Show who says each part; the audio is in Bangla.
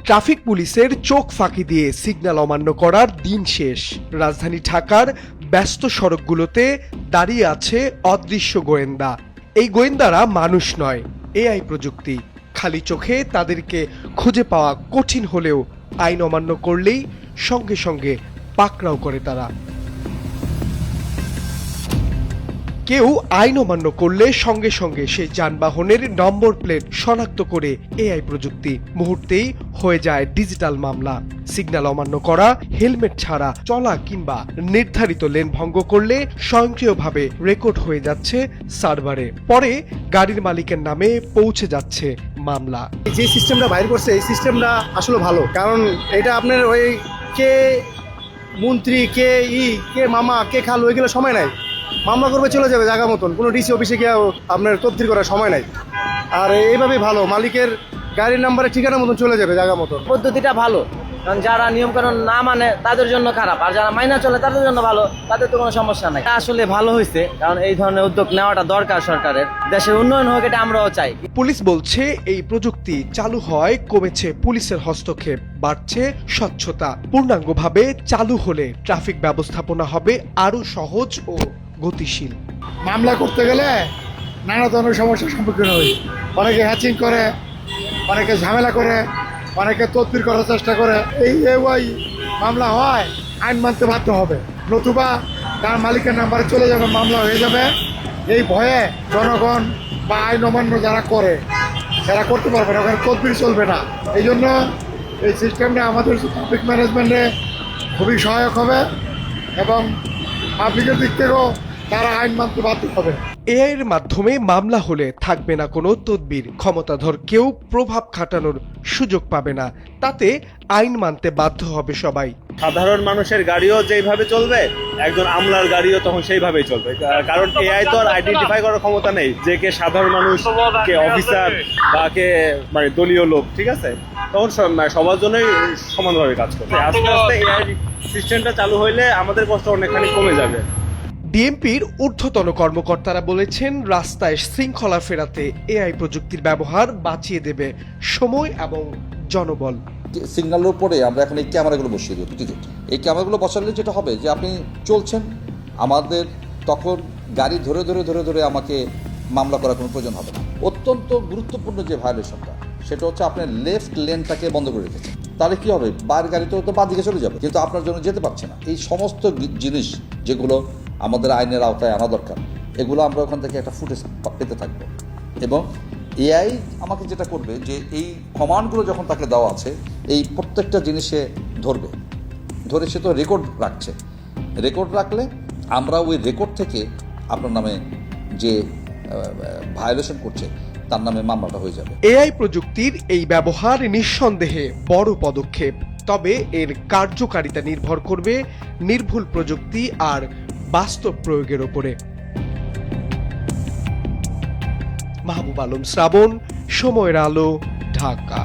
Speaker 1: ট্রাফিক পুলিশের চোখ ফাঁকি দিয়ে সিগন্যাল অমান্য করার দিন শেষ। রাজধানী ঢাকার ব্যস্ত সড়কগুলোতে দাঁড়িয়ে আছে অদৃশ্য গোয়েন্দা। এই গোয়েন্দারা মানুষ নয়, এআই প্রযুক্তি। খালি চোখে তাদেরকে খুঁজে পাওয়া কঠিন হলেও আইন অমান্য করলেই সঙ্গে সঙ্গে পাকড়াও করে তারা। কেউ আইন অমান্য করলে সঙ্গে সঙ্গে সেই যানবাহনের নম্বর প্লেট শনাক্ত করে এআই প্রযুক্তি মুহূর্তেই হয়ে যায় ডিজিটাল মামলা। সিগন্যাল অমান্য করা, হেলমেট ছাড়া চলা কিংবা নির্ধারিত লেন ভঙ্গ করলে স্বয়ংক্রিয়ভাবে রেকর্ড হয়ে যাচ্ছে সার্ভারে। পরে গাড়ির মালিকের নামে পৌঁছে যাচ্ছে মামলা।
Speaker 2: যে সিস্টেমটা বাইর করছে এই সিস্টেমটা আসলে ভালো, কারণ এটা আপনার ওই কে মন্ত্রী, কে মামা, কে খালু, ওইগুলো সময় নাই। মামলা করবে, চলে যাবে জায়গা মতন, কোনো ডিসি অফিসে গিয়ে আপনার তদবির করার সময় নাই। আর এইভাবে ভালো, মালিকের গাড়ির নাম্বারে ঠিকানা মতন চলে যাবে জায়গা মতন।
Speaker 3: পদ্ধতিটা ভালো, কারণ যারা নিয়মকানুন না মানে তাদের জন্য খারাপ, আর যারা মাইনা চলে তাদের জন্য ভালো, তাদের তো কোনো সমস্যা নাই। আসলে ভালো হয়েছে, কারণ এই ধরনের উদ্যোগ নেওয়াটা দরকার সরকারের। দেশের উন্নয়ন হোক, এটা আমরাও চাই।
Speaker 1: পুলিশ বলছে এই প্রযুক্তি চালু হয় কমেছে পুলিশের হস্তক্ষেপ, বাড়ছে স্বচ্ছতা। পূর্ণাঙ্গভাবে চালু হলে ট্রাফিক ব্যবস্থাপনা হবে আরো সহজ ও গতিশীল।
Speaker 4: মামলা করতে গেলে নানা ধরনের সমস্যার সম্মুখীন হই। অনেকে হ্যাচিং করে, অনেকে ঝামেলা করে, অনেকে তদবির করার চেষ্টা করে। এই ওই মামলা হয়, আইন মানতে বাধ্য হবে, নতুবা তার মালিকের নাম্বারে চলে যাবে, মামলা হয়ে যাবে। এই ভয়ে জনগণ বা আইন অমান্য যারা করে তারা করতে পারবে না, ওখানে তদবির চলবে না। এই জন্য এই সিস্টেমটা আমাদের ট্রাফিক ম্যানেজমেন্টে খুবই সহায়ক হবে এবং পাবলিকের দিক থেকেও তারা আইন মানতে বাধ্য হবে।
Speaker 1: এআই এর মাধ্যমে মামলা হলে থাকবে না কোনো তদবির, ক্ষমতাধর কেউ প্রভাব খাটানোর সুযোগ পাবে না। তাতে আইন মানতে বাধ্য হবে সবাই।
Speaker 5: সাধারণ মানুষের গাড়িও যেইভাবে চলবে, একজন আমলার গাড়িও তখন সেইভাবেই চলবে, কারণ এআই তো আর আইডেন্টিফাই করার ক্ষমতা নেই যে কে সাধারণ মানুষ, কে অফিসার বা কে মানে দলীয় লোক। ঠিক আছে, তখন সবার জন্যই সমানভাবে কাজ করবে। আস্তে আস্তে এআই সিস্টেমটা চালু হইলে আমাদের কষ্ট অনেকখানি কমে যাবে।
Speaker 1: ডিএমপির ঊর্ধ্বতন কর্মকর্তারা বলেছেন, রাস্তায় শৃঙ্খলা ফেরাতে এআই প্রযুক্তির ব্যবহার বাঁচিয়ে দেবে সময় এবং জনবল।
Speaker 6: সিগন্যালের উপরে আমরা এখন এই ক্যামেরাগুলো বসিয়ে দিই প্রতিদিন। এই ক্যামেরাগুলো বসালে যেটা হবে যে আপনি চলছেন, আমাদের তখন গাড়ি ধরে ধরে ধরে ধরে আমাকে মামলা করার কোনো প্রয়োজন হবে না। অত্যন্ত গুরুত্বপূর্ণ যে ভায়োলেশনটা, সেটা হচ্ছে আপনার লেফট লেনটাকে বন্ধ করে রেখেছেন। তাহলে কি হবে, বাইরের গাড়ি তো বাঁ দিকে চলে যাবে, কিন্তু আপনার জন্য যেতে পারছে না। এই সমস্ত জিনিস যেগুলো আমাদের আইনের আওতায় আনা দরকার, এগুলো আমরা ওখান থেকে একটা ফুটেজ পেতে থাকবো। এবং এআই আমাকে যেটা করবে যে এই কমান্ডগুলো যখন তাকে দেওয়া আছে, এই প্রত্যেকটা জিনিসে ধরে সে তো রেকর্ড রাখছে। রেকর্ড রাখলে আমরা ওই রেকর্ড থেকে আপনার নামে যে ভায়োলেশন করছে তার নামে মামলাটা হয়ে যাবে।
Speaker 1: এআই প্রযুক্তির এই ব্যবহার নিঃসন্দেহে বড় পদক্ষেপ, তবে এর কার্যকারিতা নির্ভর করবে নির্ভুল প্রযুক্তি আর বাস্তব প্রয়োগের উপরে। মাহবুব আলম শ্রাবণ, সময়ের আলো, ঢাকা।